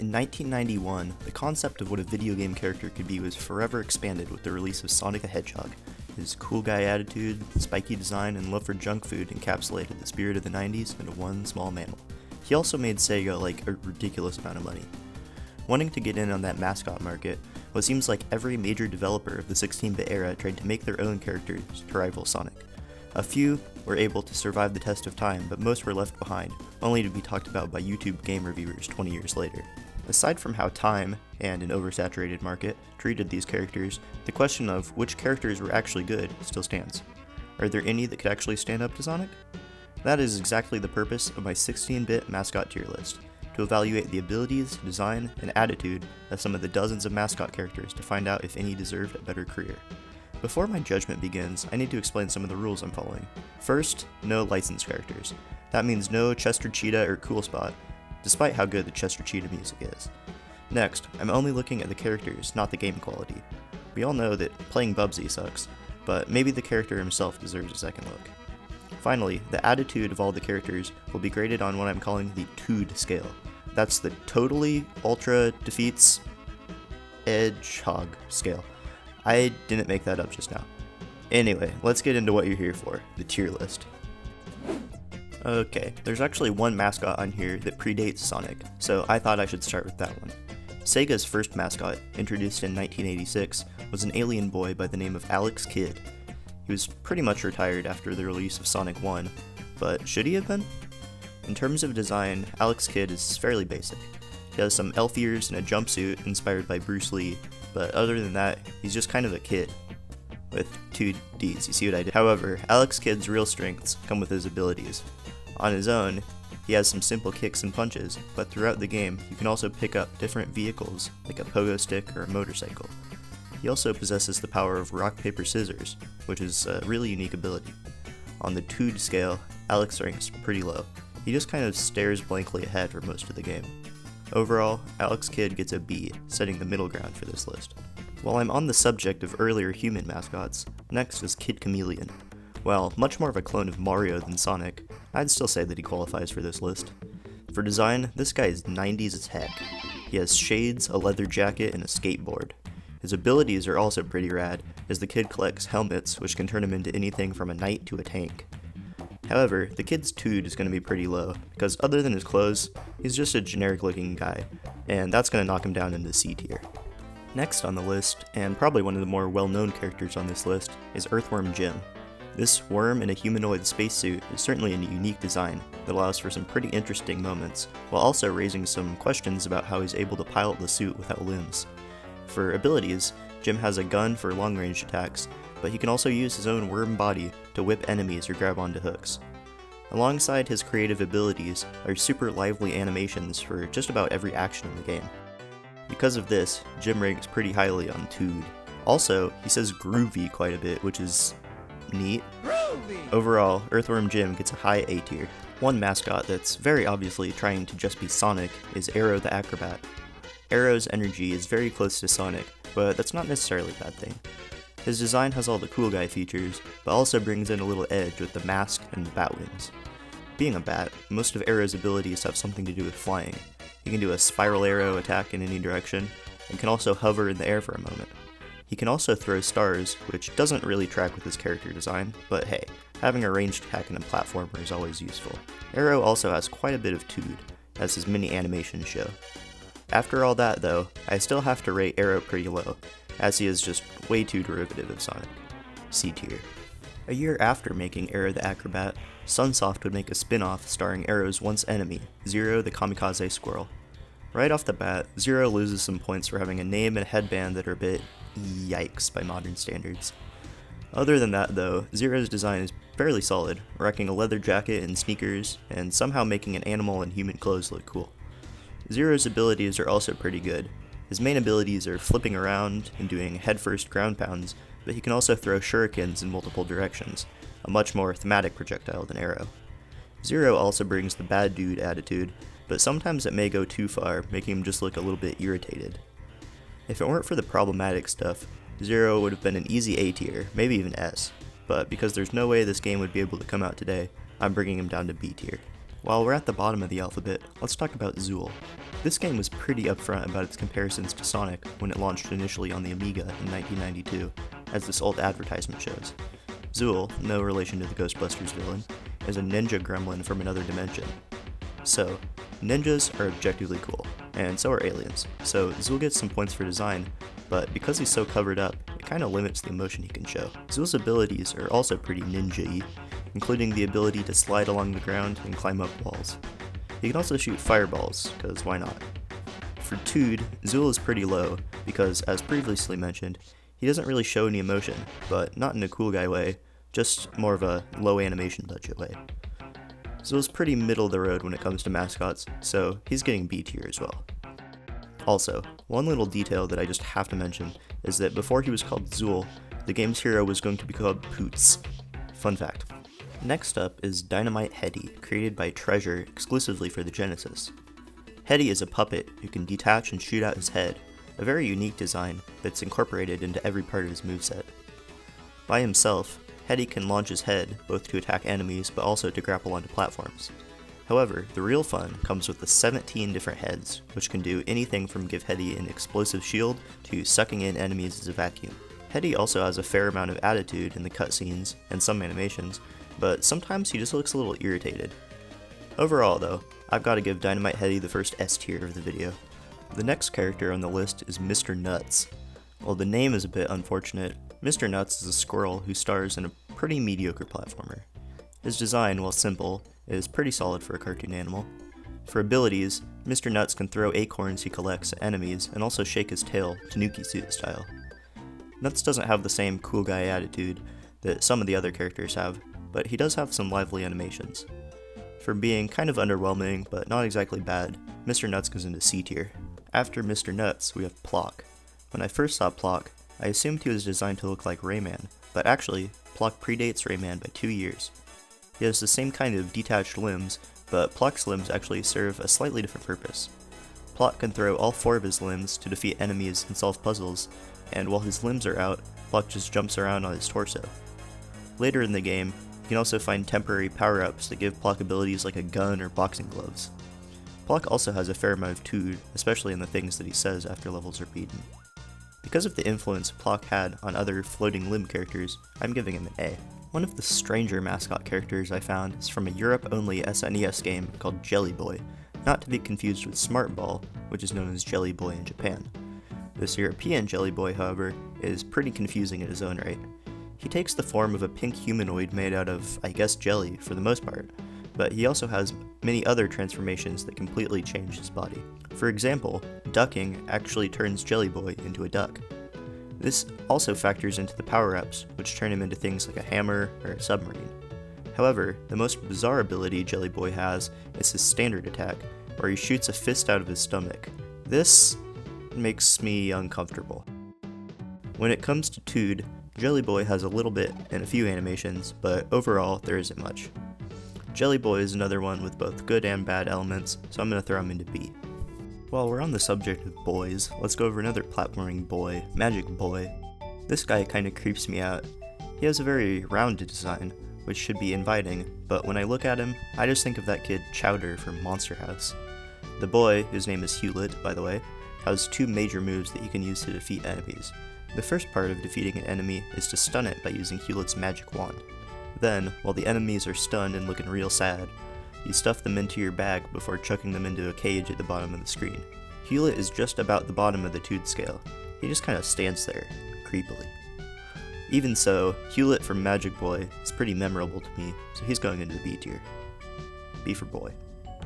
In 1991, the concept of what a video game character could be was forever expanded with the release of Sonic the Hedgehog. His cool guy attitude, spiky design, and love for junk food encapsulated the spirit of the 90s into one small mammal. He also made Sega like a ridiculous amount of money. Wanting to get in on that mascot market, what seems like every major developer of the 16-bit era tried to make their own characters to rival Sonic. A few were able to survive the test of time, but most were left behind, only to be talked about by YouTube game reviewers 20 years later. Aside from how time, and an oversaturated market, treated these characters, the question of which characters were actually good still stands. Are there any that could actually stand up to Sonic? That is exactly the purpose of my 16-bit mascot tier list, to evaluate the abilities, design, and attitude of some of the dozens of mascot characters to find out if any deserved a better career. Before my judgment begins, I need to explain some of the rules I'm following. First, no licensed characters. That means no Chester Cheetah or Cool Spot, despite how good the Chester Cheetah music is. Next, I'm only looking at the characters, not the game quality. We all know that playing Bubsy sucks, but maybe the character himself deserves a second look. Finally, the attitude of all the characters will be graded on what I'm calling the TOOD scale. That's the Totally Ultra Defeats Edgehog scale. I didn't make that up just now. Anyway, let's get into what you're here for, the tier list. Okay, there's actually one mascot on here that predates Sonic, so I thought I should start with that one. Sega's first mascot, introduced in 1986, was an alien boy by the name of Alex Kidd. He was pretty much retired after the release of Sonic 1, but should he have been? In terms of design, Alex Kidd is fairly basic. He has some elf ears and a jumpsuit inspired by Bruce Lee, but other than that, he's just kind of a kid. With two Ds, you see what I did? However, Alex Kidd's real strengths come with his abilities. On his own, he has some simple kicks and punches, but throughout the game, you can also pick up different vehicles, like a pogo stick or a motorcycle. He also possesses the power of rock, paper, scissors, which is a really unique ability. On the TOOD scale, Alex ranks pretty low. He just kind of stares blankly ahead for most of the game. Overall, Alex Kidd gets a B, setting the middle ground for this list. While I'm on the subject of earlier human mascots, next is Kid Chameleon. While much more of a clone of Mario than Sonic, I'd still say that he qualifies for this list. For design, this guy is 90s as heck. He has shades, a leather jacket, and a skateboard. His abilities are also pretty rad, as the kid collects helmets, which can turn him into anything from a knight to a tank. However, the kid's TOOD is going to be pretty low, because other than his clothes, he's just a generic looking guy, and that's going to knock him down into C tier. Next on the list, and probably one of the more well-known characters on this list, is Earthworm Jim. This worm in a humanoid spacesuit is certainly a unique design that allows for some pretty interesting moments, while also raising some questions about how he's able to pilot the suit without limbs. For abilities, Jim has a gun for long-range attacks, but he can also use his own worm body to whip enemies or grab onto hooks. Alongside his creative abilities are super lively animations for just about every action in the game. Because of this, Jim ranks pretty highly on TOOD. Also, he says groovy quite a bit, which is neat. Overall, Earthworm Jim gets a high A tier. One mascot that's very obviously trying to just be Sonic is Arrow the Acrobat. Arrow's energy is very close to Sonic, but that's not necessarily a bad thing. His design has all the cool guy features, but also brings in a little edge with the mask and the bat wings. Being a bat, most of Arrow's abilities have something to do with flying. He can do a spiral arrow attack in any direction, and can also hover in the air for a moment. He can also throw stars, which doesn't really track with his character design, but hey, having a ranged attack in a platformer is always useful. Arrow also has quite a bit of TOOD, as his mini animations show. After all that though, I still have to rate Arrow pretty low, as he is just way too derivative of Sonic. C tier. A year after making Arrow the Acrobat, Sunsoft would make a spin-off starring Arrow's once enemy, Zero the Kamikaze Squirrel. Right off the bat, Zero loses some points for having a name and a headband that are a bit yikes by modern standards. Other than that though, Zero's design is fairly solid, rocking a leather jacket and sneakers, and somehow making an animal and human clothes look cool. Zero's abilities are also pretty good. His main abilities are flipping around and doing headfirst ground pounds, but he can also throw shurikens in multiple directions, a much more thematic projectile than Arrow. Zero also brings the bad dude attitude, but sometimes it may go too far, making him just look a little bit irritated. If it weren't for the problematic stuff, Zero would have been an easy A tier, maybe even S, but because there's no way this game would be able to come out today, I'm bringing him down to B tier. While we're at the bottom of the alphabet, let's talk about Zuul. This game was pretty upfront about its comparisons to Sonic when it launched initially on the Amiga in 1992, as this old advertisement shows. Zuul, no relation to the Ghostbusters villain, is a ninja gremlin from another dimension. So, ninjas are objectively cool, and so are aliens, so Zuul gets some points for design, but because he's so covered up, it kinda limits the emotion he can show. Zuul's abilities are also pretty ninja-y, including the ability to slide along the ground and climb up walls. He can also shoot fireballs, cause why not? For Tood, Zuul is pretty low, because as previously mentioned, he doesn't really show any emotion, but not in a cool guy way, just more of a low animation budget way. Zuul's pretty middle of the road when it comes to mascots, so he's getting B tier as well. Also, one little detail that I just have to mention is that before he was called Zuul, the game's hero was going to be called Poots. Fun fact. Next up is Dynamite Hedy, created by Treasure exclusively for the Genesis. Hedy is a puppet who can detach and shoot out his head, a very unique design that's incorporated into every part of his moveset. By himself, Hedy can launch his head, both to attack enemies but also to grapple onto platforms. However, the real fun comes with the 17 different heads, which can do anything from give Hedy an explosive shield to sucking in enemies as a vacuum. Hedy also has a fair amount of attitude in the cutscenes and some animations, but sometimes he just looks a little irritated. Overall though, I've got to give Dynamite Hedy the first S tier of the video. The next character on the list is Mr. Nuts. While the name is a bit unfortunate, Mr. Nuts is a squirrel who stars in a pretty mediocre platformer. His design, while simple, is pretty solid for a cartoon animal. For abilities, Mr. Nuts can throw acorns he collects at enemies and also shake his tail, Tanuki suit style. Nuts doesn't have the same cool guy attitude that some of the other characters have, but he does have some lively animations. For being kind of underwhelming, but not exactly bad, Mr. Nuts goes into C tier. After Mr. Nuts, we have Plock. When I first saw Plock, I assumed he was designed to look like Rayman, but actually, Plock predates Rayman by 2 years. He has the same kind of detached limbs, but Plock's limbs actually serve a slightly different purpose. Plock can throw all 4 of his limbs to defeat enemies and solve puzzles, and while his limbs are out, Plock just jumps around on his torso. Later in the game, you can also find temporary power-ups that give Plock abilities like a gun or boxing gloves. Plock also has a fair amount of Tood, especially in the things that he says after levels are beaten. Because of the influence Plock had on other floating limb characters, I'm giving him an A. One of the stranger mascot characters I found is from a Europe-only SNES game called Jellyboy, not to be confused with Smart Ball, which is known as Jellyboy in Japan. This European Jellyboy, however, is pretty confusing in his own right. He takes the form of a pink humanoid made out of, I guess, jelly for the most part, but he also has many other transformations that completely change his body. For example, ducking actually turns Jellyboy into a duck. This also factors into the power-ups, which turn him into things like a hammer or a submarine. However, the most bizarre ability Jellyboy has is his standard attack, where he shoots a fist out of his stomach. This makes me uncomfortable. When it comes to Tood, Jellyboy has a little bit and a few animations, but overall there isn't much. Jellyboy is another one with both good and bad elements, so I'm going to throw him into B. While we're on the subject of boys, let's go over another platforming boy, Magicboy. This guy kinda creeps me out. He has a very rounded design, which should be inviting, but when I look at him, I just think of that kid Chowder from Monster House. The boy, whose name is Hewlett, by the way, has 2 major moves that you can use to defeat enemies. The first part of defeating an enemy is to stun it by using Hewlett's magic wand. Then, while the enemies are stunned and looking real sad, you stuff them into your bag before chucking them into a cage at the bottom of the screen. Hewlett is just about the bottom of the Tood scale. He just kinda stands there, creepily. Even so, Hewlett from Magicboy is pretty memorable to me, so he's going into the B tier. B for boy.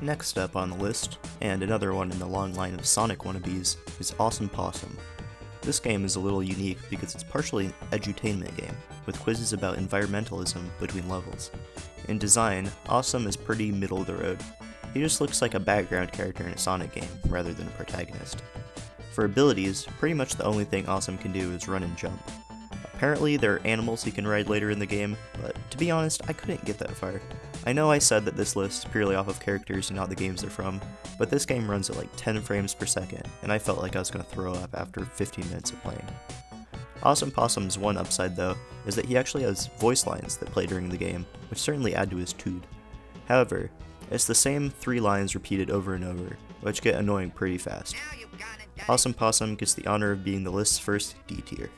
Next up on the list, and another one in the long line of Sonic wannabes, is Awesome Possum. This game is a little unique because it's partially an edutainment game, with quizzes about environmentalism between levels. In design, Awesome is pretty middle of the road. He just looks like a background character in a Sonic game, rather than a protagonist. For abilities, pretty much the only thing Awesome can do is run and jump. Apparently there are animals he can ride later in the game, but to be honest, I couldn't get that far. I know I said that this list is purely off of characters and not the games they're from, but this game runs at like 10 frames per second, and I felt like I was going to throw up after 15 minutes of playing. Awesome Possum's one upside though, is that he actually has voice lines that play during the game, which certainly add to his Tood. However, it's the same 3 lines repeated over and over, which get annoying pretty fast. Awesome Possum gets the honor of being the list's first D tier.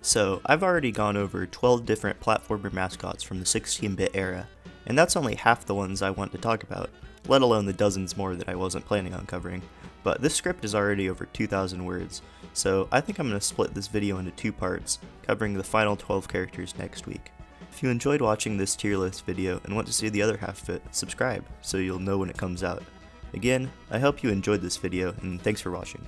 So, I've already gone over 12 different platformer mascots from the 16-bit era, and that's only half the ones I want to talk about, let alone the dozens more that I wasn't planning on covering. But this script is already over 2,000 words, so I think I'm going to split this video into 2 parts, covering the final 12 characters next week. If you enjoyed watching this tier list video and want to see the other half of it, subscribe so you'll know when it comes out. Again, I hope you enjoyed this video, and thanks for watching.